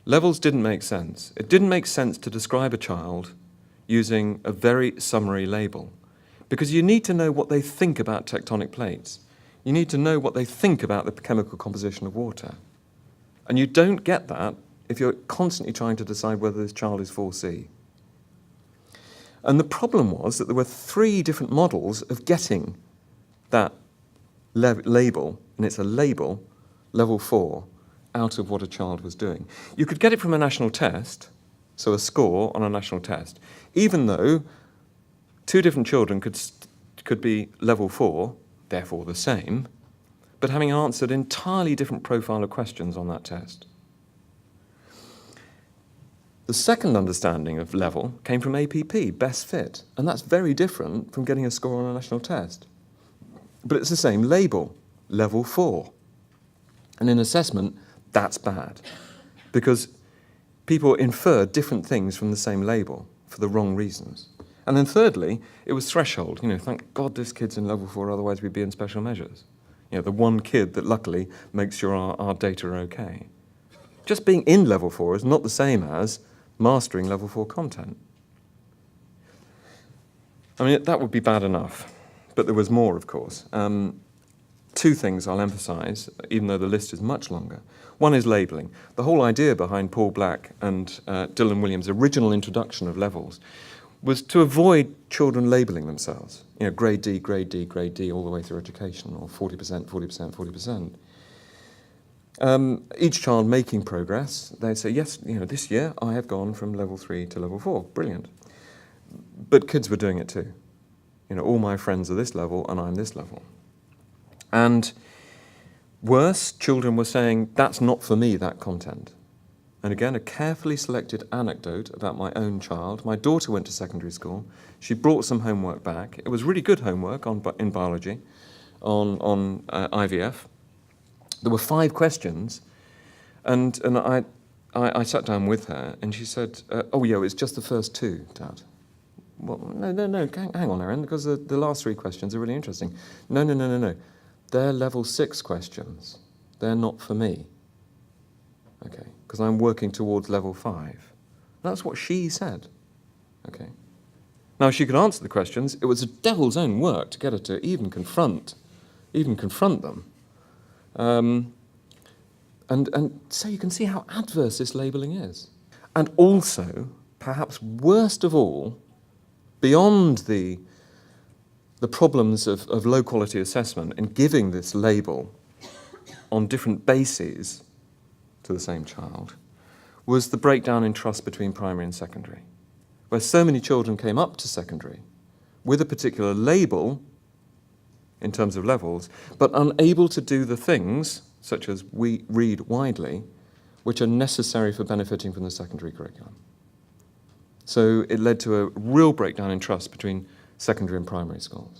Levels didn't make sense. It didn't make sense to describe a child using a very summary label, because you need to know what they think about tectonic plates. You need to know what they think about the chemical composition of water. And you don't get that if you're constantly trying to decide whether this child is 4C. And the problem was that there were 3 different models of getting that label, and it's a label, level 4, out of what a child was doing. You could get it from a national test, so a score on a national test, even though 2 different children could be level 4, therefore the same, but having answered entirely different profile of questions on that test. The second understanding of level came from APP, best fit, and that's very different from getting a score on a national test. But it's the same label, level 4. And in assessment, that's bad, because people infer different things from the same label for the wrong reasons. And then thirdly, it was threshold. Thank God this kid's in level 4, otherwise we'd be in special measures. The one kid that luckily makes sure our data are okay. Just being in level 4 is not the same as mastering level 4 content. I mean, that would be bad enough, but there was more, of course. 2 things I'll emphasize, even though the list is much longer. One is labeling. The whole idea behind Paul Black and Dylan Williams' original introduction of levels was to avoid children labeling themselves. Grade D, grade D, grade D, all the way through education, or 40%, 40%, 40%. Each child making progress, they'd say, yes, this year I have gone from level 3 to level 4. Brilliant. But kids were doing it too. All my friends are this level and I'm this level. And worse, children were saying, that's not for me, that content. And again, a carefully selected anecdote about my own child. My daughter went to secondary school. She brought some homework back. It was really good homework in biology, on IVF. There were 5 questions, and I sat down with her, and she said, oh, yeah, it's just the first 2, Dad. Well, no, hang on, Erin, because the last 3 questions are really interesting. No. They're level 6 questions. They're not for me. Okay, because I'm working towards level 5. That's what she said. Okay. Now, she could answer the questions. It was a devil's own work to get her to even confront them. And so you can see how adverse this labelling is. And also, perhaps worst of all, beyond the problems of low-quality assessment in giving this label on different bases to the same child, was the breakdown in trust between primary and secondary, where so many children came up to secondary with a particular label in terms of levels, but unable to do the things, such as we read widely, which are necessary for benefiting from the secondary curriculum. So it led to a real breakdown in trust between secondary and primary schools.